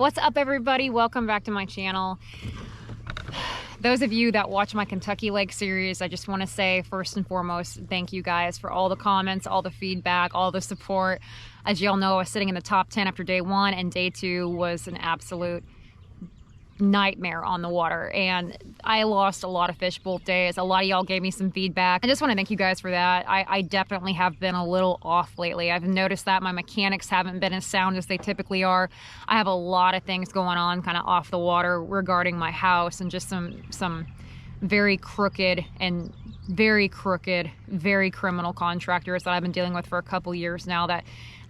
What's up, everybody? Welcome back to my channel. Those of you that watch my Kentucky Lake series, I just want to say first and foremost, thank you guys for all the comments, all the feedback, all the support. As y'all know, I was sitting in the top 10 after day 1, and day 2 was an absolute nightmare on the water, and I lost a lot of fish both days. A lot of y'all gave me some feedback. I just want to thank you guys for that. I definitely have been a little off lately. I've noticed that my mechanics haven't been as sound as they typically are. I have a lot of things going on kind of off the water regarding my house, and just some very crooked, very criminal contractors that I've been dealing with for a couple years now that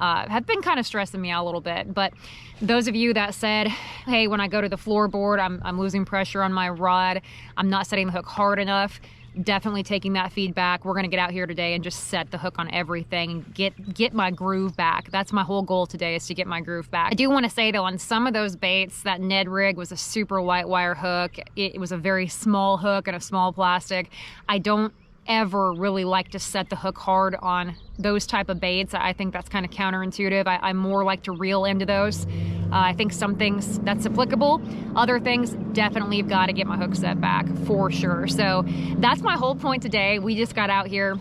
have been kind of stressing me out a little bit. But those of you that said, hey, when I go to the floorboard, I'm losing pressure on my rod, I'm not setting the hook hard enough, definitely taking that feedback. We're gonna get out here today and just set the hook on everything and get my groove back. That's my whole goal today, is to get my groove back. I do want to say though, on some of those baits, that Ned rig was a super light wire hook. It was a very small hook and a small plastic. I don't ever really like to set the hook hard on those type of baits. I think that's kind of counterintuitive. I more like to reel into those. I think some things that's applicable. Other things, definitely have got to get my hook set back for sure. So that's my whole point today. We just got out here.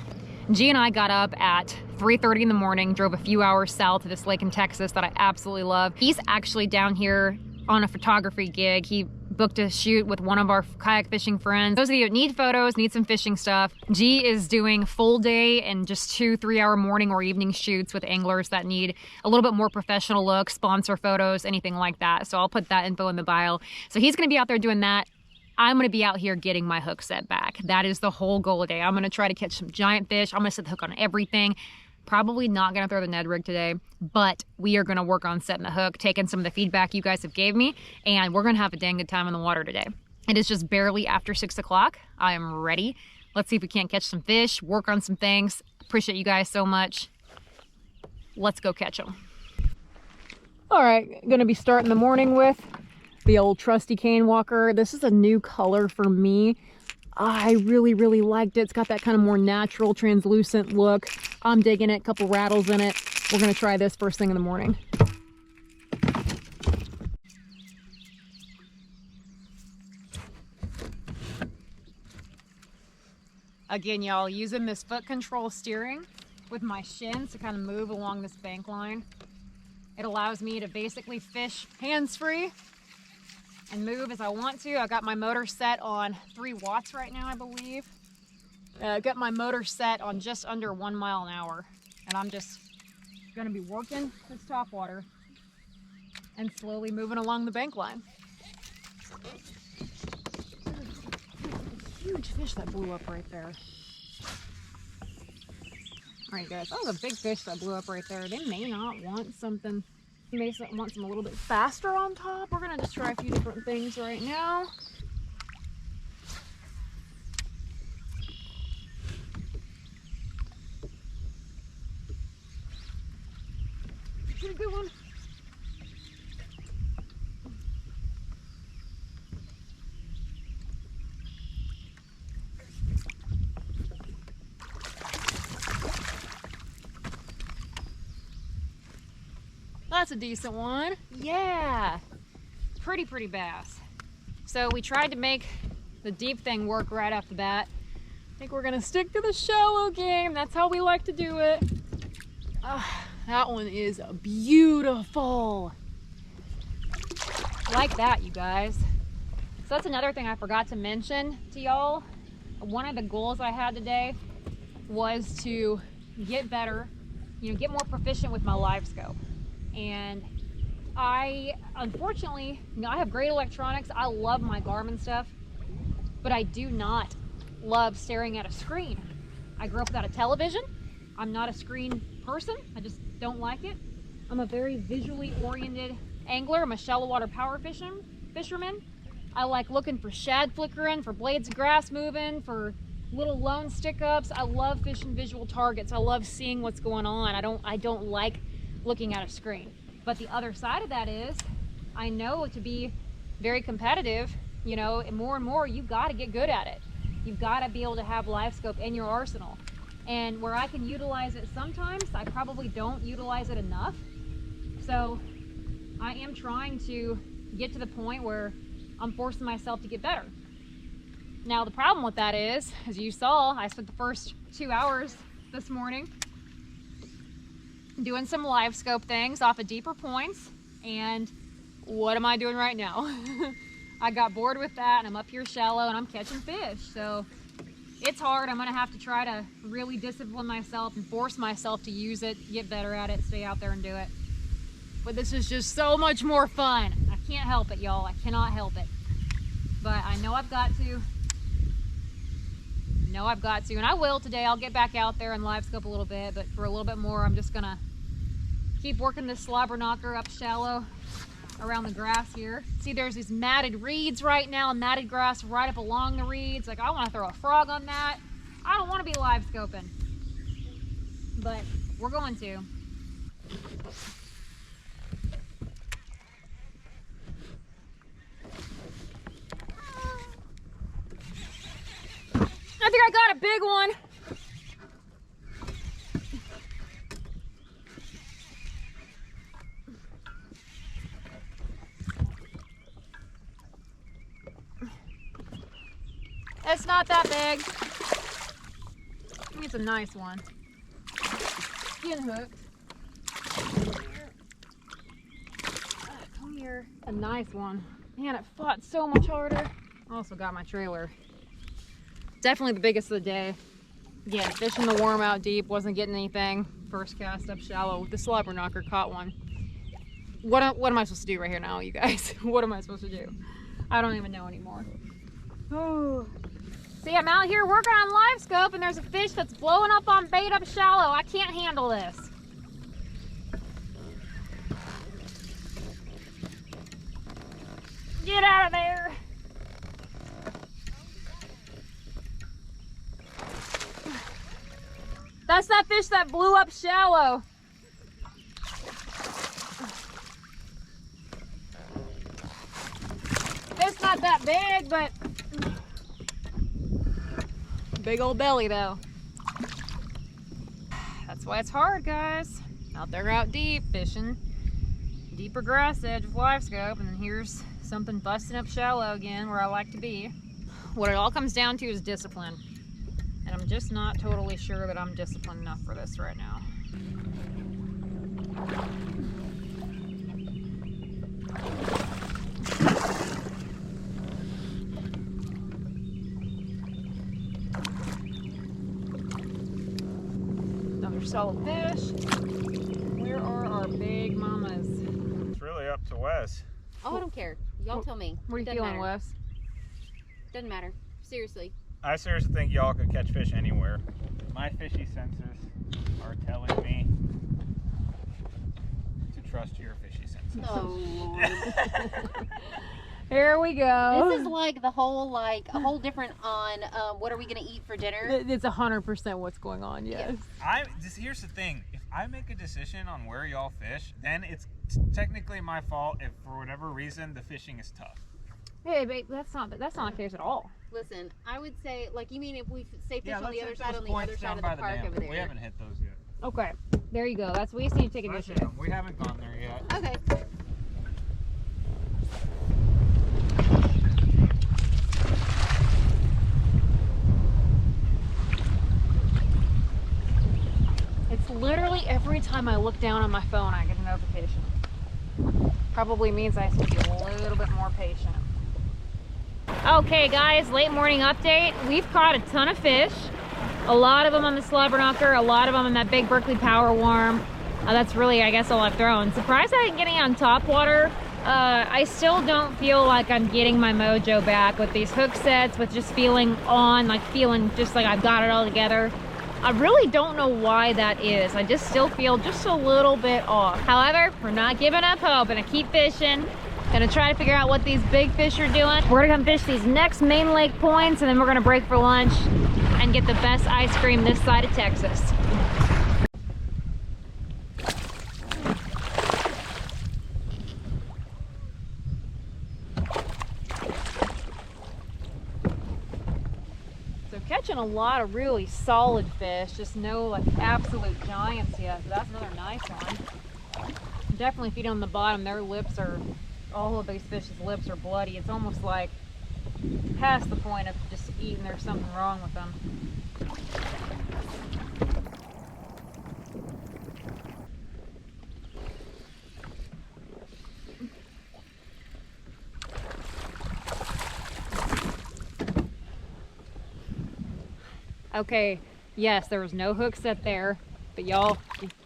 G and I got up at 3:30 in the morning, drove a few hours south to this lake in Texas that I absolutely love. He's actually down here on a photography gig. He booked a shoot with one of our kayak fishing friends. Those of you that need photos, need some fishing stuff, G is doing full day and just 2-3 hour morning or evening shoots with anglers that need a little bit more professional look, sponsor photos, anything like that. So I'll put that info in the bio. So he's gonna be out there doing that. I'm gonna be out here getting my hook set back. That is the whole goal today. I'm gonna try to catch some giant fish. I'm gonna set the hook on everything. Probably not gonna throw the Ned rig today, but we are gonna work on setting the hook, taking some of the feedback you guys have gave me, and we're gonna have a dang good time in the water today. It is just barely after 6 o'clock. I am ready. Let's see if we can't catch some fish, work on some things. Appreciate you guys so much. Let's go catch them. All right, gonna be starting the morning with the old trusty cane walker. This is a new color for me. I really liked it. It's got that kind of more natural, translucent look. I'm digging it, a couple rattles in it. We're gonna try this first thing in the morning. Again, y'all, using this foot control steering with my shins to kind of move along this bank line. It allows me to basically fish hands-free and move as I want to. I got my motor set on 3 watts right now, I believe. I've got my motor set on just under 1 mile an hour, and I'm just gonna be working this topwater and slowly moving along the bank line. Huge fish that blew up right there. All right, guys, that was a big fish that blew up right there. They may not want something. You may want some a little bit faster on top. We're gonna just try a few different things right now. Pretty good one. That's a decent one. Yeah, pretty bass. So we tried to make the deep thing work right off the bat. I think we're gonna stick to the shallow game. That's how we like to do it. That one is beautiful. Like that, you guys. So that's another thing I forgot to mention to y'all. One of the goals I had today was to get better, get more proficient with my LiveScope. And I, unfortunately, I have great electronics. I love my Garmin stuff, but I do not love staring at a screen. I grew up without a television. I'm not a screen person. I just don't like it. I'm a very visually oriented angler. I'm a shallow water power fisherman. I like looking for shad flickering, for blades of grass moving, for little lone stick ups. I love fishing visual targets. I love seeing what's going on. I don't like looking at a screen. But the other side of that is, I know to be very competitive, more and more, you've got to get good at it. You've got to be able to have LiveScope in your arsenal. And where I can utilize it sometimes, I probably don't utilize it enough. So I am trying to get to the point where I'm forcing myself to get better. Now the problem with that is, as you saw, I spent the first 2 hours this morning doing some live scope things off of deeper points, and what am I doing right now? I got bored with that, and I'm up here shallow and I'm catching fish. So it's hard. I'm gonna have to try to really discipline myself and force myself to use it, get better at it, stay out there and do it. But this is just so much more fun. I can't help it, y'all. I cannot help it. But I know I've got to. And I will today. I'll get back out there and live scope a little bit, but for a little bit more, I'm just gonna keep working this slobber knocker up shallow around the grass here. See, there's these matted reeds right now, and matted grass right up along the reeds. Like, I want to throw a frog on that. I don't want to be live scoping, but we're going to. I think I got a big one. It's not that big. I think it's a nice one. Skin hooked. Come here. A nice one. Man, it fought so much harder. Also got my trailer. Definitely the biggest of the day. Again, fishing the worm out deep, wasn't getting anything. First cast up shallow with the slobber knocker, caught one. What am I supposed to do right here now, you guys? What am I supposed to do? I don't even know anymore. Oh. See, I'm out here working on live scope, and there's a fish that's blowing up on bait up shallow. I can't handle this. Get out of there. That's that fish that blew up shallow. It's not that big, but big old belly though. That's why it's hard, guys. Out there out deep, fishing deeper grass edge with live scope, and then here's something busting up shallow again where I like to be. What it all comes down to is discipline. And I'm just not totally sure that I'm disciplined enough for this right now. Another solid fish. Where are our big mamas? It's really up to Wes. Oh, I don't care. Y'all tell me. What are you feeling, Wes? Doesn't matter. Seriously. I seriously think y'all could catch fish anywhere. My fishy senses are telling me to trust your fishy senses. Oh, Lord. Here we go. This is like the whole, like, a whole different on what are we going to eat for dinner? It's 100% what's going on, yes. Here's the thing. If I make a decision on where y'all fish, then it's technically my fault if for whatever reason the fishing is tough. Hey, babe, that's not the case at all. Listen, I would say, like, you mean if we say fish on the other hit side, those on the points other side down of by the park dam. over there? We haven't hit those yet. Okay, there you go. That's we just need to take initiative. We haven't gone there yet. Okay. It's literally every time I look down on my phone, I get a notification. Probably means I have to be a little bit more patient. Okay guys, late morning update. We've caught a ton of fish. A lot of them on the slobber knocker, a lot of them on that big Berkeley power worm. That's really, I guess, all I've thrown. Surprised I didn't get any on top water. I still don't feel like I'm getting my mojo back with these hook sets, with just feeling on, like feeling just like I've got it all together. I really don't know why that is. I just still feel just a little bit off. However, we're not giving up hope, and I keep fishing. Gonna try to figure out what these big fish are doing. We're gonna come fish these next main lake points, and then we're gonna break for lunch and get the best ice cream this side of Texas. So catching a lot of really solid fish, just no like absolute giants yet. So that's another nice one. definitely feeding on the bottom. Their lips are, all of these fish's lips are bloody. It's almost like past the point of just eating. There's something wrong with them. Okay, yes, there was no hook set there, but y'all,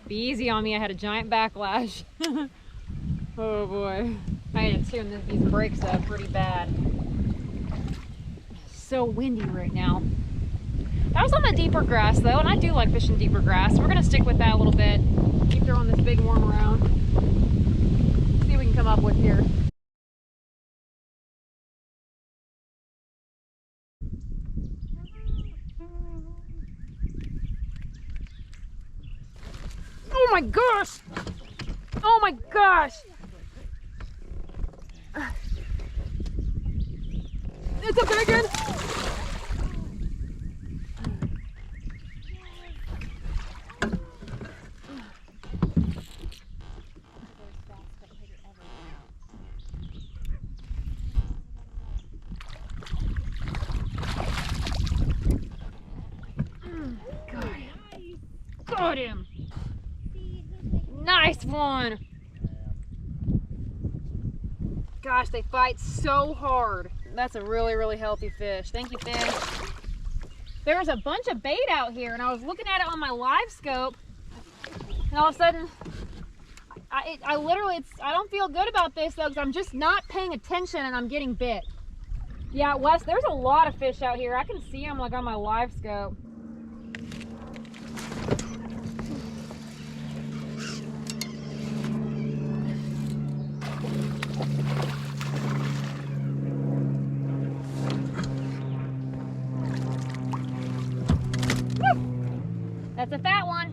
be easy on me. I had a giant backlash. Oh boy. I had to tune these brakes up pretty bad. So windy right now. That was on the deeper grass though, and I do like fishing deeper grass. We're gonna stick with that a little bit. Keep throwing this big worm around. See what we can come up with here. Oh my gosh! Oh my gosh! It's a big one! Got him! Nice one! Gosh, they fight so hard. That's a really, really healthy fish. Thank you, fish. There's a bunch of bait out here, and I was looking at it on my LiveScope, and all of a sudden, I literally, I don't feel good about this though, because I'm just not paying attention and I'm getting bit. Yeah, Wes, there's a lot of fish out here. I can see them like on my LiveScope. That's a fat one.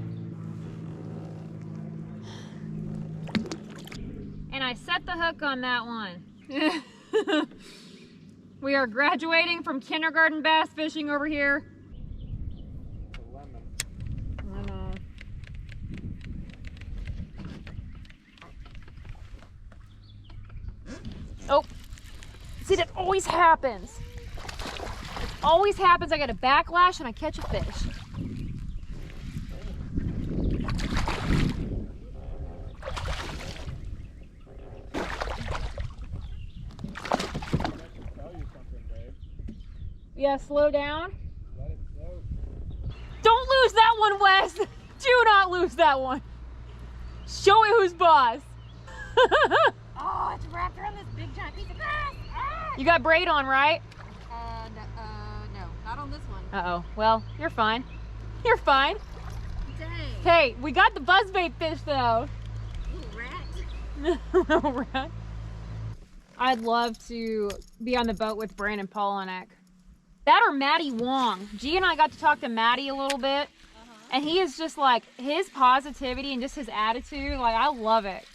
And I set the hook on that one. We are graduating from kindergarten bass fishing over here. I know. Oh, see, that always happens. It always happens. I get a backlash and I catch a fish. Yeah, slow down. Let it float. Don't lose that one, Wes. Do not lose that one. Show it who's boss. Oh, it's wrapped around this big giant piece of grass. Ah! You got braid on, right? No, not on this one. Uh-oh. Well, you're fine. You're fine. Dang. Hey, we got the buzzbait fish, though. Ooh, rat. No rat. I'd love to be on the boat with Brandon Polinick. That or Maddie Wong. G and I got to talk to Maddie a little bit, and he is just like, his positivity and just his attitude, like, I love it.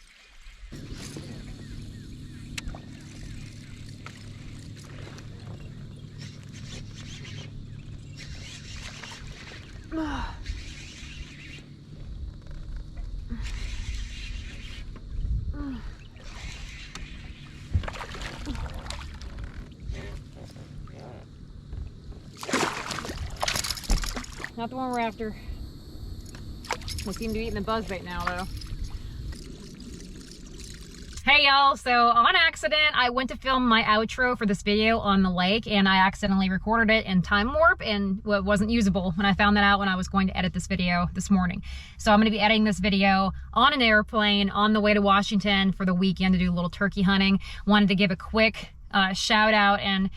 Not the one we're after. They seem to be eating the buzzbait now, though. Hey y'all, so on accident, I went to film my outro for this video on the lake, and I accidentally recorded it in time warp, and it wasn't usable when I found that out when I was going to edit this video this morning. So I'm going to be editing this video on an airplane on the way to Washington for the weekend to do a little turkey hunting. Wanted to give a quick shout out and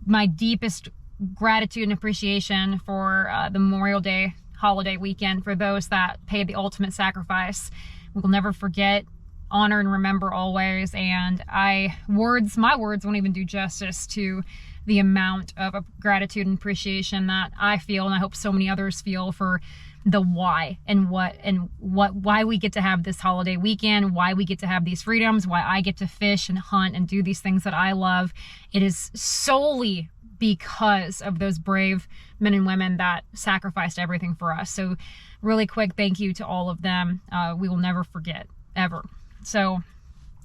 my deepest gratitude and appreciation for the Memorial Day holiday weekend for those that paid the ultimate sacrifice. We will never forget, honor, and remember always. And my words won't even do justice to the amount of gratitude and appreciation that I feel, and I hope so many others feel, for the why and why we get to have this holiday weekend, why we get to have these freedoms, why I get to fish and hunt and do these things that I love. It is solely because of those brave men and women that sacrificed everything for us. So really quick thank you to all of them. We will never forget, ever. So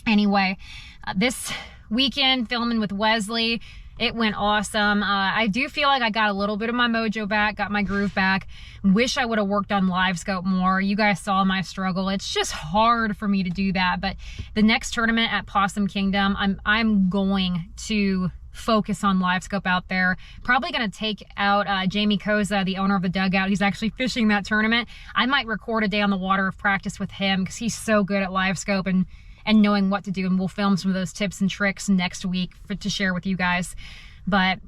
anyway, this weekend filming with Wesley, it went awesome. I do feel like I got a little bit of my mojo back, got my groove back. Wish I would have worked on LiveScope more. You guys saw my struggle. It's just hard for me to do that. But the next tournament at Possum Kingdom, I'm going to focus on LiveScope out there. Probably going to take out Jamie Koza, the owner of the Dugout. He's actually fishing that tournament. I might record a day on the water of practice with him because he's so good at LiveScope and knowing what to do, and we'll film some of those tips and tricks next week to share with you guys. But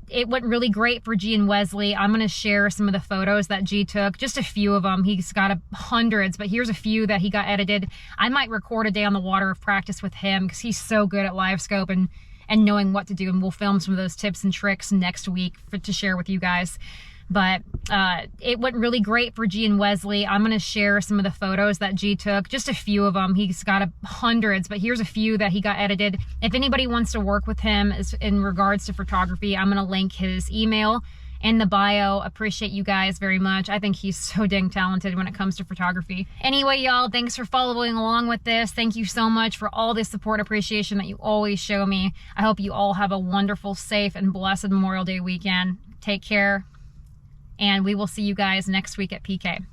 it went really great for G and Wesley. I'm going to share some of the photos that G took, just a few of them. He's got hundreds, but here's a few that he got edited. I might record a day on the water of practice with him because he's so good at LiveScope and knowing what to do, and we'll film some of those tips and tricks next week to share with you guys. But it went really great for G and Wesley. I'm going to share some of the photos that G took, just a few of them. He's got hundreds, but here's a few that he got edited. If anybody wants to work with him in regards to photography, I'm going to link his email in the bio. Appreciate you guys very much. I think he's so dang talented when it comes to photography. Anyway, y'all, thanks for following along with this. Thank you so much for all the support, appreciation that you always show me. I hope you all have a wonderful, safe, and blessed Memorial Day weekend. Take care. And we will see you guys next week at PK.